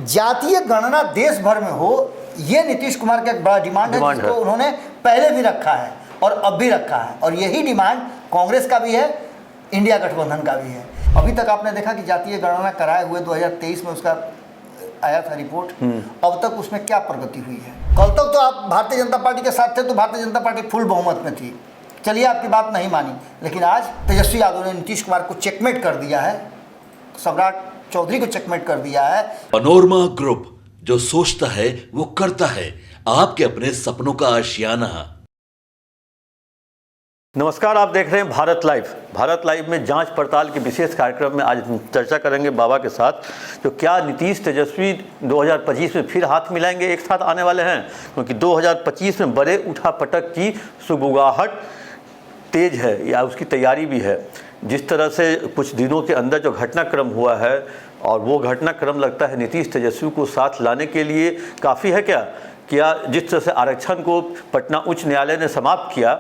जातीय गणना देश भर में हो, ये नीतीश कुमार का एक बड़ा डिमांड है, जिसको उन्होंने पहले भी रखा है और अब भी रखा है। और यही डिमांड कांग्रेस का भी है, इंडिया गठबंधन का भी है। अभी तक आपने देखा कि जातीय गणना कराए हुए 2023 में उसका आया था रिपोर्ट, अब तक उसमें क्या प्रगति हुई है? कल तक तो आप भारतीय जनता पार्टी के साथ थे, तो भारतीय जनता पार्टी फुल बहुमत में थी, चलिए आपकी बात नहीं मानी, लेकिन आज तेजस्वी यादव ने नीतीश कुमार को चेकमेट कर दिया है, सम्राट चौधरी को चेकमेट कर दिया है। पनोरमा ग्रुप, जो सोचता है वो करता है, आपके अपने सपनों का आशियाना। नमस्कार, आप देख रहे हैं भारत लाइव। भारत लाइव में जांच पड़ताल के विशेष कार्यक्रम में आज हम चर्चा करेंगे बाबा के साथ, तो क्या नीतीश तेजस्वी 2025 में फिर हाथ मिलाएंगे, एक साथ आने वाले हैं? क्योंकि 2025 में बड़े उठापटक की सुगबुगाहट तेज है या उसकी तैयारी भी है। जिस तरह से कुछ दिनों के अंदर जो घटनाक्रम हुआ है, और वो घटनाक्रम लगता है नीतीश तेजस्वी को साथ लाने के लिए काफ़ी है। क्या जिस तरह से आरक्षण को पटना उच्च न्यायालय ने समाप्त किया,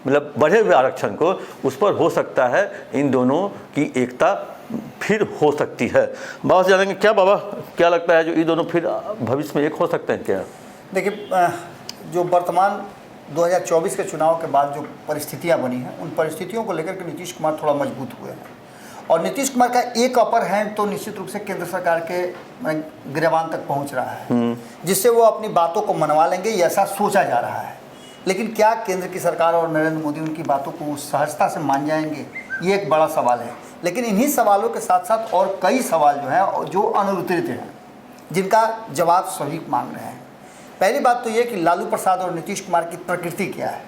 मतलब बढ़े हुए आरक्षण को, उस पर हो सकता है इन दोनों की एकता फिर हो सकती है। बाबा से जानेंगे, क्या बाबा क्या लगता है जो ये दोनों फिर भविष्य में एक हो सकते हैं क्या? देखिए, जो वर्तमान 2024 के चुनाव के बाद जो परिस्थितियां बनी हैं, उन परिस्थितियों को लेकर के नीतीश कुमार थोड़ा मजबूत हुए हैं। और नीतीश कुमार का एक अपर हैंड तो निश्चित रूप से केंद्र सरकार के गिरबान तक पहुंच रहा है, जिससे वो अपनी बातों को मनवा लेंगे, ये ऐसा सोचा जा रहा है। लेकिन क्या केंद्र की सरकार और नरेंद्र मोदी उनकी बातों को सहजता से मान जाएंगे, ये एक बड़ा सवाल है। लेकिन इन्हीं सवालों के साथ साथ और कई सवाल जो हैं, जो अनुत्तरित हैं, जिनका जवाब सभी मांग रहे हैं। पहली बात तो ये कि लालू प्रसाद और नीतीश कुमार की प्रकृति क्या है।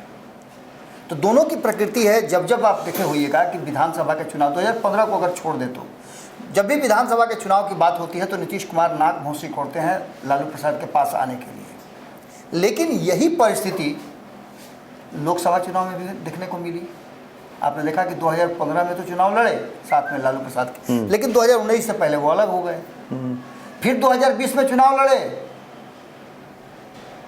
तो दोनों की प्रकृति है, जब आप देखे होइएगा कि विधानसभा के चुनाव 2015 को अगर छोड़ दे, तो जब भी विधानसभा के चुनाव की बात होती है तो नीतीश कुमार नाक भौंसी खोलते हैं लालू प्रसाद के पास आने के लिए। लेकिन यही परिस्थिति लोकसभा चुनाव में भी देखने को मिली। आपने देखा कि 2015 में तो चुनाव लड़े साथ में लालू प्रसाद के, लेकिन 2019 से पहले वो अलग हो गए। फिर 2020 में चुनाव लड़े,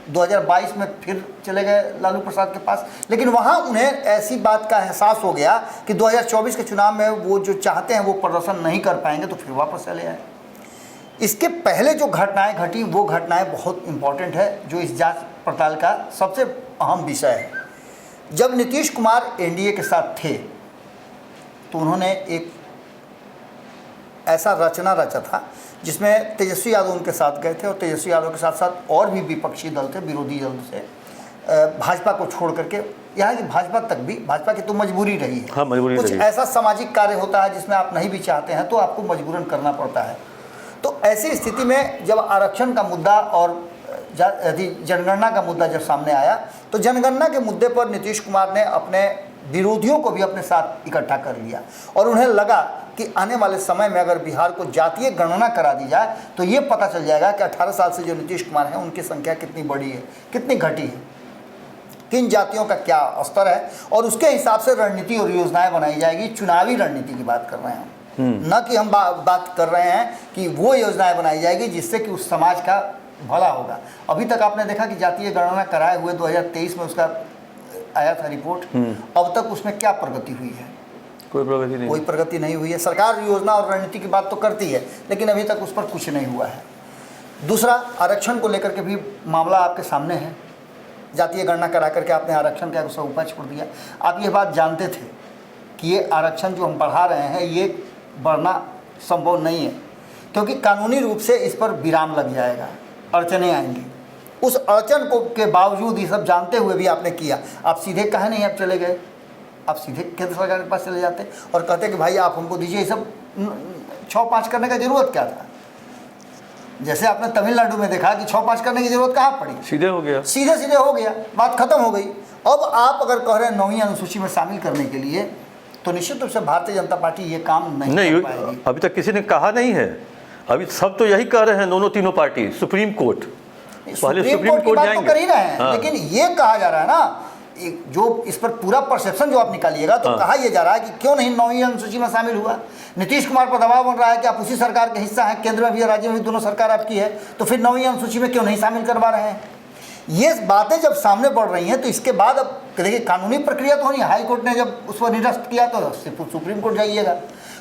2022 में फिर चले गए लालू प्रसाद के पास। लेकिन वहाँ उन्हें ऐसी बात का एहसास हो गया कि 2024 के चुनाव में वो जो चाहते हैं वो प्रदर्शन नहीं कर पाएंगे, तो फिर वापस चले आए। इसके पहले जो घटनाएं घटी, वो घटनाएं बहुत इंपॉर्टेंट है, जो इस जांच पड़ताल का सबसे अहम विषय है। जब नीतीश कुमार एनडीए के साथ थे, तो उन्होंने एक ऐसा रचना रचा था जिसमें तेजस्वी यादव उनके साथ गए थे, और तेजस्वी यादव के साथ साथ और भी विपक्षी दल थे, विरोधी दल से, भाजपा को छोड़ करके, यहाँ की भाजपा तक भी, भाजपा की तो मजबूरी रही है। हाँ, मजबूरी कुछ रही। ऐसा सामाजिक कार्य होता है जिसमें आप नहीं भी चाहते हैं तो आपको मजबूरन करना पड़ता है। तो ऐसी स्थिति में जब आरक्षण का मुद्दा और जनगणना का मुद्दा जब सामने आया, तो जनगणना के मुद्दे पर नीतीश कुमार ने अपने विरोधियों को भी अपने साथ इकट्ठा कर लिया, और उन्हें लगा कि आने वाले समय में अगर बिहार को जातीय गणना करा दी जाए तो ये पता चल जाएगा कि 18 साल से जो नीतीश कुमार हैं उनकी संख्या कितनी बढ़ी है, कितनी घटी है, किन जातियों का क्या स्तर है, और उसके हिसाब से रणनीति और योजनाएं बनाई जाएगी। चुनावी रणनीति की बात कर रहे हैं हम, न कि हम बात कर रहे हैं कि वो योजनाएं बनाई जाएगी जिससे कि उस समाज का भला होगा। अभी तक आपने देखा कि जातीय गणना कराए हुए 2023 में उसका आया था रिपोर्ट, अब तक उसमें क्या प्रगति हुई है? कोई प्रगति नहीं हुई है। सरकार योजना और रणनीति की बात तो करती है, लेकिन अभी तक उस पर कुछ नहीं हुआ है। दूसरा, आरक्षण को लेकर के भी मामला आपके सामने है। जातीय गणना करा करके आपने आरक्षण का उसका ऊपर छोड़ दिया। आप ये बात जानते थे कि ये आरक्षण जो हम बढ़ा रहे हैं, ये बढ़ना संभव नहीं है, क्योंकि कानूनी रूप से इस पर विराम लग जाएगा, अड़चने आएंगी। उस अड़चन को के बावजूद ये सब जानते हुए भी आपने किया। आप सीधे कहे नहीं, आप चले गए, आप सीधे केंद्र सरकार के पास चले जाते और कहते कि भाई आप हमको दीजिए, ये सब 6-5 करने का जरूरत क्या था? जैसे आपने तमिलनाडु में देखा कि 6-5 करने की जरूरत कहाँ पड़ी, सीधे हो गया, सीधे हो गया, बात खत्म हो गई। अब आप अगर कह रहे हैं 9वीं अनुसूची में शामिल करने के लिए, तो निश्चित रूप से भारतीय जनता पार्टी ये काम नहीं कर पाएगी। अभी तक किसी ने कहा नहीं है, अभी सब तो यही कह रहे हैं, दोनों तीनों पार्टी। सुप्रीम कोर्ट की बात तो कर ही रहे हैं। हाँ। लेकिन ये कहा जा रहा है ना, जो इस पर पूरा परसेप्शन जो आप निकालिएगा, तो कहा यह जा रहा है कि क्यों नहीं 9वीं अनुसूची में शामिल हुआ। नीतीश कुमार पर दबाव बन रहा है कि आप उसी सरकार के हिस्सा हैं, केंद्र में भी राज्य में भी दोनों सरकार आपकी है, तो फिर 9वीं अनुसूची में क्यों नहीं शामिल करवा रहे हैं? ये बातें जब सामने बढ़ रही हैं, तो इसके बाद अब देखिए कानूनी प्रक्रिया तो होनी। हाई कोर्ट ने जब उस पर निरस्त किया तो सुप्रीम कोर्ट जाइएगा।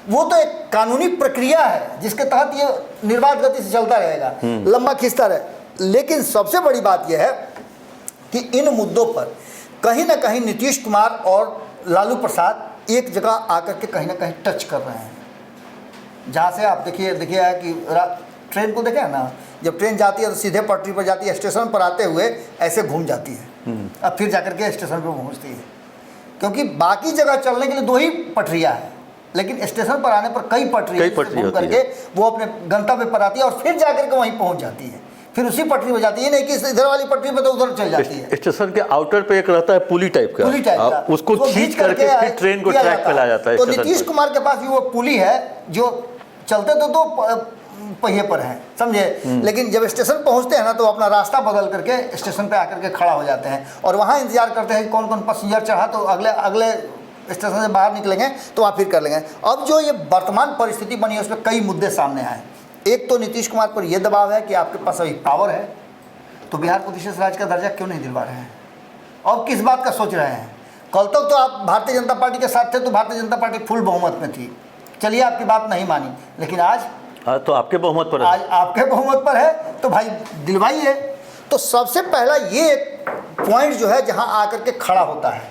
वो तो एक कानूनी प्रक्रिया है जिसके तहत ये निर्बाध गति से चलता रहेगा, लंबा खिंचता रहे। लेकिन सबसे बड़ी बात यह है कि इन मुद्दों पर कहीं ना कहीं नीतीश कुमार और लालू प्रसाद एक जगह आकर के कहीं ना कहीं टच कर रहे हैं। जहाँ से आप देखिए है कि ट्रेन को देखें ना, जब ट्रेन जाती है तो सीधे पटरी पर जाती है, स्टेशन पर आते हुए ऐसे घूम जाती है, अब फिर जाकर के स्टेशन पर पहुँचती है, क्योंकि बाकी जगह चलने के लिए 2 ही पटरियाँ हैं, लेकिन स्टेशन पर आने पर कई पटरियाँ घूम करके वो अपने गंतव्य पर आती है और फिर जाकर के वहीं पहुँच जाती है, फिर उसी पटरी पर जाती है, नहीं कि इधर वाली पटरी पर तो उधर चल जाती है। स्टेशन के आउटर पे एक रहता है पुली टाइप का, उसको खींच करके फिर ट्रेन को ट्रैक पे लाया जाता है। तो नीतीश कुमार के पास भी वो पुली है जो चलते तो 2 पहिए पर हैं, समझे, लेकिन जब स्टेशन पहुंचते हैं ना तो अपना रास्ता बदल करके स्टेशन पे आकर के खड़ा हो जाते हैं और वहाँ इंतजार करते हैं कि कौन कौन पैसेंजर चढ़ा, तो अगले स्टेशन से बाहर निकलेंगे तो वहाँ फिर कर लेंगे। अब जो ये वर्तमान परिस्थिति बनी है उसमें कई मुद्दे सामने आए। एक तो नीतीश कुमार पर यह दबाव है कि आपके पास अभी पावर है तो बिहार को विशेष राज्य का दर्जा क्यों नहीं दिलवा रहे हैं, और किस बात का सोच रहे हैं। कल तक तो आप भारतीय जनता पार्टी के साथ थे तो भारतीय जनता पार्टी फुल बहुमत में थी, चलिए आपकी बात नहीं मानी, लेकिन आज तो आपके बहुमत पर है, आज आपके बहुमत पर है तो भाई दिलवाइए। तो सबसे पहला ये एक पॉइंट जो है जहां आकर के खड़ा होता है।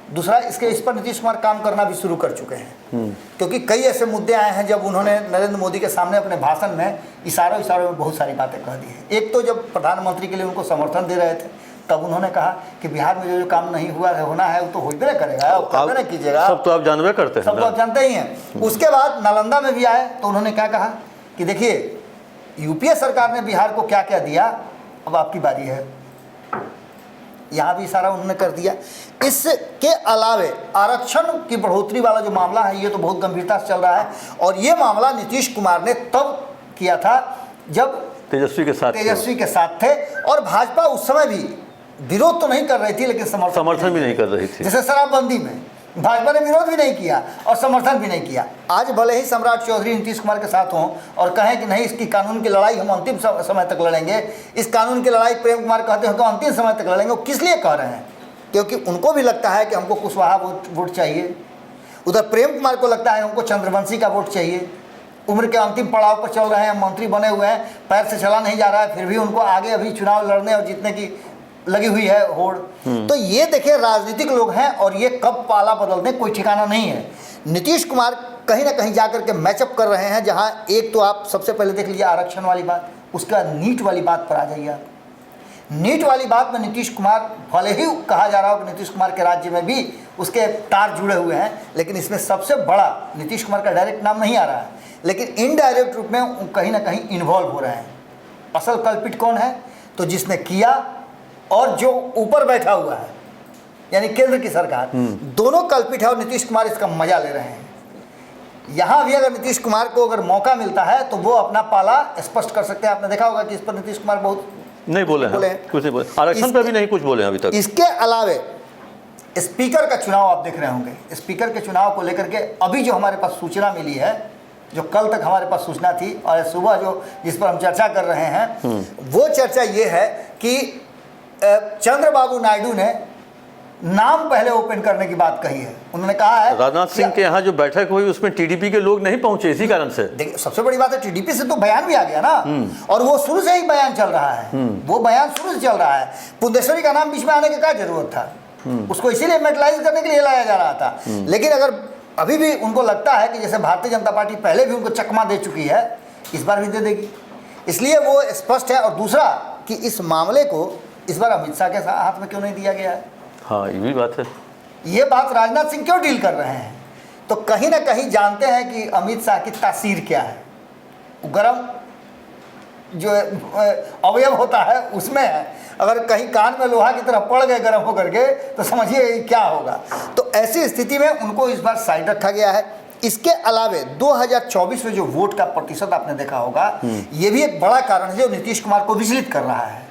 दूसरा, इस पर नीतीश कुमार काम करना भी शुरू कर चुके हैं, क्योंकि कई ऐसे मुद्दे आए हैं जब उन्होंने नरेंद्र मोदी के सामने अपने भाषण में इशारों में बहुत सारी बातें कह दी हैं। एक तो जब प्रधानमंत्री के लिए उनको समर्थन दे रहे थे तब उन्होंने कहा कि बिहार में जो काम नहीं हुआ है होना है वो तो होबे करेगा, करबे नहीं कीजिएगा, सब तो आप जानबे करते हैं, सब तो आप जानते ही हैं। उसके बाद नालंदा में भी आए तो उन्होंने क्या कहा कि देखिए यूपीए सरकार ने बिहार को क्या क्या दिया, अब आपकी बारी है, यहाँ भी इशारा उन्होंने कर दिया। इसके अलावे आरक्षण की बढ़ोतरी वाला जो मामला है ये तो बहुत गंभीरता से चल रहा है, और ये मामला नीतीश कुमार ने तब किया था जब तेजस्वी के साथ थे, और भाजपा उस समय भी विरोध तो नहीं कर रही थी लेकिन समर्थन भी नहीं कर रही थी। जैसे शराबबंदी में भाजपा ने विरोध भी नहीं किया और समर्थन भी नहीं किया। आज भले ही सम्राट चौधरी नीतीश कुमार के साथ हों और कहें कि नहीं इसकी कानून की लड़ाई हम अंतिम समय तक लड़ेंगे, इस कानून की लड़ाई प्रेम कुमार कहते हैं तो अंतिम समय तक लड़ेंगे, वो किस लिए कह रहे हैं, क्योंकि उनको भी लगता है कि हमको कुशवाहा वोट चाहिए, उधर प्रेम कुमार को लगता है हमको चंद्रवंशी का वोट चाहिए। उम्र के अंतिम पड़ाव पर चल रहे हैं, मंत्री बने हुए हैं, पैर से चला नहीं जा रहा है, फिर भी उनको आगे अभी चुनाव लड़ने और जीतने की लगी हुई है होड़। तो ये देखिए राजनीतिक लोग हैं और ये कब पाला बदल दें कोई ठिकाना नहीं है। नीतीश कुमार कहीं ना कहीं जाकर के मैचअप कर रहे हैं, जहां एक तो आप सबसे पहले देख लीजिए आरक्षण वाली बात, उसके बाद नीट वाली बात पर आ जाइए आप। नीट वाली बात में नीतीश कुमार, भले ही कहा जा रहा हो कि नीतीश कुमार के राज्य में भी उसके तार जुड़े हुए हैं, लेकिन इसमें सबसे बड़ा नीतीश कुमार का डायरेक्ट नाम नहीं आ रहा है, लेकिन इनडायरेक्ट रूप में कहीं ना कहीं इन्वॉल्व हो रहे हैं। असल कल्पित कौन है, तो जिसने किया और जो ऊपर बैठा हुआ है यानी केंद्र की सरकार, दोनों कल्पित है और नीतीश कुमार इसका मजा ले रहे हैं। यहाँ भी अगर नीतीश कुमार को अगर मौका मिलता है तो वो अपना पाला स्पष्ट कर सकते हैं। आपने देखा होगा कि इस पर नीतीश कुमार बहुत नहीं बोले कुछ नहीं बोले, आरक्षण पर भी नहीं कुछ बोले अभी तक। इसके अलावे स्पीकर का चुनाव आप देख रहे होंगे, स्पीकर के चुनाव को लेकर के अभी जो हमारे पास सूचना मिली है, जो कल तक हमारे पास सूचना थी और सुबह जो जिस पर हम चर्चा कर रहे हैं, वो चर्चा ये है कि चंद्रबाबू नायडू ने नाम पहले ओपन करने की बात कही है। उन्होंने कहा है राजनाथ सिंह के यहाँ जो बैठक हुई उसमें टीडीपी के लोग नहीं पहुंचे, इसी कारण से। देखिए सबसे बड़ी बात है टीडीपी से तो बयान भी आ गया ना, और वो शुरू से ही बयान चल रहा है, वो बयान शुरू से चल रहा है। पुंडेश्वरी का नाम बीच में आने की क्या जरूरत था, उसको इसीलिए मेटलाइज करने के लिए लाया जा रहा था। लेकिन अगर अभी भी उनको लगता है कि जैसे भारतीय जनता पार्टी पहले भी उनको चकमा दे चुकी है, इस बार भी दे देगी, इसलिए वो स्पष्ट है। और दूसरा कि इस मामले को इस बार अमित शाह के हाथ में क्यों नहीं दिया गया है, हाँ ये भी बात है। ये बात राजनाथ सिंह क्यों डील कर रहे हैं, तो कहीं ना कहीं जानते हैं कि अमित शाह की तासीर क्या है, गरम जो अवयव होता है उसमें है। अगर कहीं कान में लोहा की तरह पड़ गए गर्म होकर के तो समझिए क्या होगा। तो ऐसी स्थिति में उनको इस बार साइड रखा गया है। इसके अलावे 2024 में जो वोट का प्रतिशत आपने देखा होगा, ये भी एक बड़ा कारण है जो नीतीश कुमार को विचलित कर रहा है।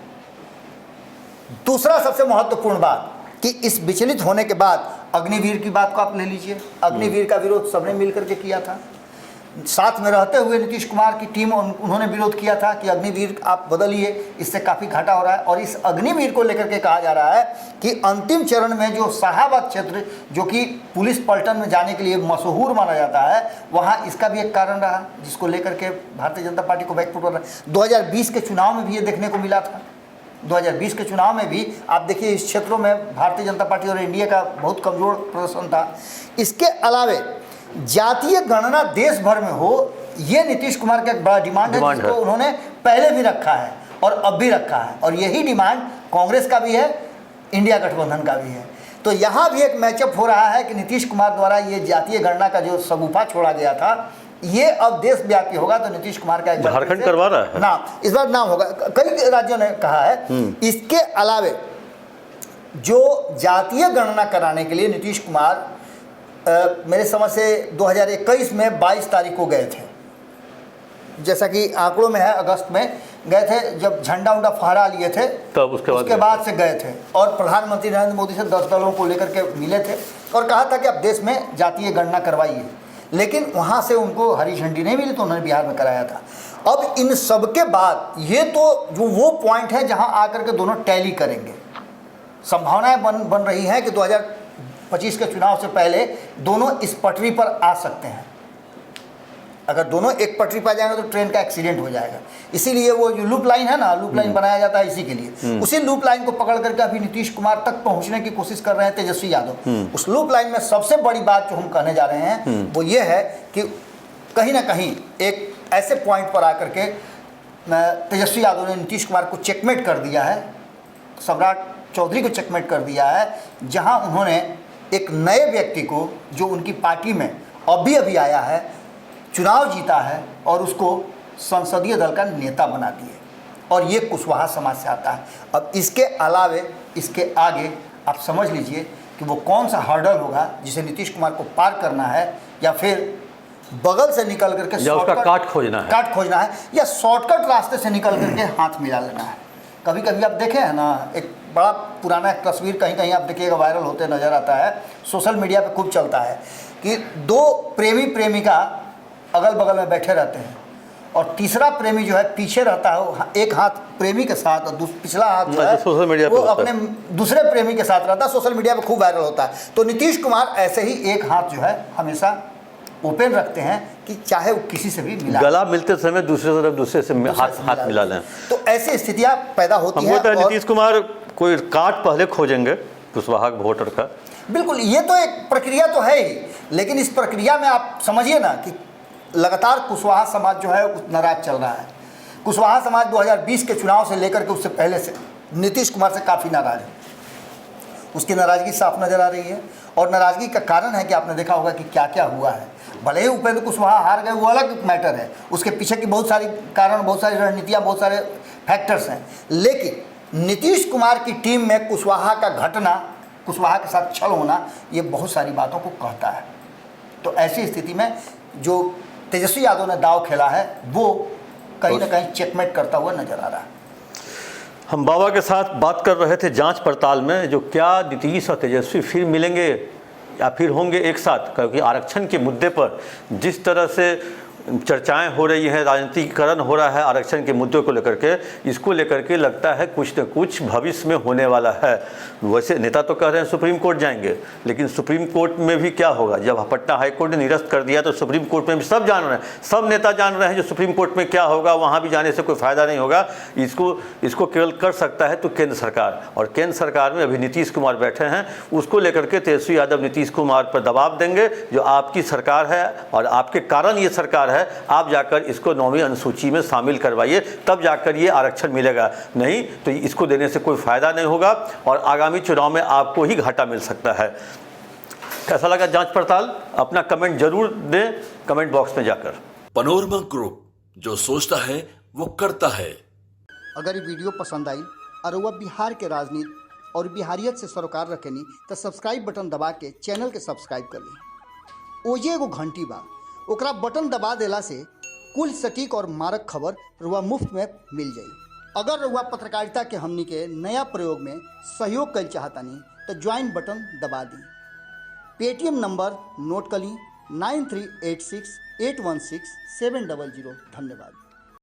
दूसरा सबसे महत्वपूर्ण बात कि इस विचलित होने के बाद अग्निवीर की बात को आप ले लीजिए, अग्निवीर का विरोध सबने मिलकर के किया था। साथ में रहते हुए नीतीश कुमार की टीम उन्होंने विरोध किया था कि अग्निवीर आप बदलिए, इससे काफ़ी घाटा हो रहा है। और इस अग्निवीर को लेकर के कहा जा रहा है कि अंतिम चरण में जो शाहाबाद क्षेत्र, जो कि पुलिस पलटन में जाने के लिए मशहूर माना जाता है, वहाँ इसका भी एक कारण रहा, जिसको लेकर के भारतीय जनता पार्टी को बैकफुट हो रहा है। 2020 के चुनाव में भी ये देखने को मिला था। 2020 के चुनाव में भी आप देखिए इस क्षेत्रों में भारतीय जनता पार्टी और एनडीए का बहुत कमज़ोर प्रदर्शन था। इसके अलावे जातीय गणना देश भर में हो, ये नीतीश कुमार का एक बड़ा डिमांड है, जिसको उन्होंने पहले भी रखा है और अब भी रखा है। और यही डिमांड कांग्रेस का भी है, इंडिया गठबंधन का भी है। तो यहाँ भी एक मैचअप हो रहा है कि नीतीश कुमार द्वारा ये जातीय गणना का जो सगुफा छोड़ा गया था, ये अब देशव्यापी होगा। तो नीतीश कुमार का एक झारखंड करवा रहा है ना, इस बार नाम होगा, कई राज्यों ने कहा है। इसके अलावे जो जातीय गणना कराने के लिए नीतीश कुमार मेरे समझ से 2021 में 22 तारीख को गए थे, जैसा कि आंकड़ों में है, अगस्त में गए थे, जब झंडा उंडा फहरा लिए थे, तब उसके बाद से गए थे। और प्रधानमंत्री नरेंद्र मोदी से 10 दलों को लेकर के मिले थे और कहा था कि अब देश में जातीय गणना करवाइए। लेकिन वहाँ से उनको हरी झंडी नहीं मिली, तो उन्होंने बिहार में कराया था। अब इन सब के बाद ये तो जो वो पॉइंट है जहाँ आकर के दोनों टैली करेंगे, संभावनाएं बन रही हैं कि 2025 के चुनाव से पहले दोनों इस पटरी पर आ सकते हैं। अगर दोनों एक पटरी पर जाएंगे तो ट्रेन का एक्सीडेंट हो जाएगा। इसीलिए वो जो लूप लाइन है ना, लूप लाइन बनाया जाता है इसी के लिए। उसी लूप लाइन को पकड़ करके अभी नीतीश कुमार तक पहुंचने की कोशिश कर रहे हैं तेजस्वी यादव। उस लूप लाइन में सबसे बड़ी बात जो हम कहने जा रहे हैं वो ये है कि कहीं ना कहीं एक ऐसे पॉइंट पर आकर के तेजस्वी यादव ने नीतीश कुमार को चेकमेट कर दिया है, सम्राट चौधरी को चेकमेट कर दिया है, जहां उन्होंने एक नए व्यक्ति को, जो उनकी पार्टी में अभी आया है, चुनाव जीता है और उसको संसदीय दल का नेता बना दिए। और ये कुशवाहा समाज से आता है। अब इसके अलावे इसके आगे आप समझ लीजिए कि वो कौन सा हर्डल होगा जिसे नीतीश कुमार को पार करना है, या फिर बगल से निकल करके काट खोजना है, या शॉर्टकट रास्ते से निकल करके हाथ मिला लेना है। कभी कभी आप देखे हैं ना, एक बड़ा पुराना एक तस्वीर कहीं कहीं आप देखिएगा वायरल होते नज़र आता है, सोशल मीडिया पे खूब चलता है, कि दो प्रेमी प्रेमिका अगल बगल में बैठे रहते हैं और तीसरा प्रेमी जो है पीछे रहता है, एक हाथ प्रेमी के साथ और पिछला हाथ जो है सोशल मीडिया वो अपने दूसरे प्रेमी के साथ रहता है। सोशल मीडिया पे खूब वायरल होता है। तो नीतीश कुमार ऐसे ही एक हाथ जो है हमेशा ओपन रखते हैं कि चाहे वो किसी से भी मिला, गला मिलते समय दूसरे से हाथ मिला लें। तो ऐसी स्थितियां पैदा होती हैं। नीतीश कुमार कोई काट पहले खोजेंगे कुशवाहा वोटर का। बिल्कुल, ये तो एक प्रक्रिया तो है ही, लेकिन इस प्रक्रिया में आप समझिए ना कि लगातार कुशवाहा समाज जो है नाराज चल रहा है। कुशवाहा समाज 2020 के चुनाव से लेकर के उससे पहले से नीतीश कुमार से काफ़ी नाराज है। उसकी नाराज़गी साफ नज़र आ रही है और नाराज़गी का कारण है कि आपने देखा होगा कि क्या क्या हुआ है। भले ही उपेंद्र कुशवाहा हार गए, वो अलग मैटर है, उसके पीछे की बहुत सारी कारण, बहुत सारी रणनीतियाँ, बहुत सारे फैक्टर्स हैं। लेकिन नीतीश कुमार की टीम में कुशवाहा का घटना, कुशवाहा के साथ छल होना, ये बहुत सारी बातों को कहता है। तो ऐसी स्थिति में जो तेजस्वी यादव ने दाव खेला है वो कहीं ना कहीं चेकमेट करता हुआ नजर आ रहा है। हम बाबा के साथ बात कर रहे थे जांच पड़ताल में, जो क्या नीतीश और तेजस्वी फिर मिलेंगे या फिर होंगे एक साथ, क्योंकि आरक्षण के मुद्दे पर जिस तरह से चर्चाएं हो रही हैं, राजनीतिकरण हो रहा है आरक्षण के मुद्दों को लेकर के, इसको लेकर के लगता है कुछ न कुछ भविष्य में होने वाला है। वैसे नेता तो कह रहे हैं सुप्रीम कोर्ट जाएंगे, लेकिन सुप्रीम कोर्ट में भी क्या होगा? जब पटना हाई कोर्ट ने निरस्त कर दिया तो सुप्रीम कोर्ट में भी सब जान रहे हैं, सब नेता जान रहे हैं जो सुप्रीम कोर्ट में क्या होगा, वहाँ भी जाने से कोई फ़ायदा नहीं होगा। इसको केवल कर सकता है तो केंद्र सरकार, और केंद्र सरकार में अभी नीतीश कुमार बैठे हैं। उसको लेकर के तेजस्वी यादव नीतीश कुमार पर दबाव देंगे, जो आपकी सरकार है और आपके कारण ये सरकार है, आप जाकर इसको 9वीं अनुसूची में शामिल करवाइए, तब जाकर ये आरक्षण मिलेगा। नहीं तो इसको देने से कोई फायदा नहीं होगा और आगामी चुनाव में आपको ही घाटा मिल सकता है। कैसा लगा जांच पड़ताल? अपना कमेंट जरूर दें कमेंट बॉक्स में जाकर। पनोरमा ग्रुप, जो सोचता है वो करता है। अगर ये वीडियो पसंद आई और वह बिहार के राजनीति और बिहारियत से सरोकार रखेनी तो सब्सक्राइब बटन दबा के चैनल के सब्सक्राइब कर ली। ओजे एगो घंटी बा, ओकरा बटन दबा देला से कुल सटीक और मारक खबर रुआ मुफ्त में मिल जाई। अगर रुआ पत्रकारिता के हमनी के नया प्रयोग में सहयोग कर चाहतानी तो ज्वाइन बटन दबा दी। पेटीएम नंबर नोट कर ली 9386 816-700। धन्यवाद।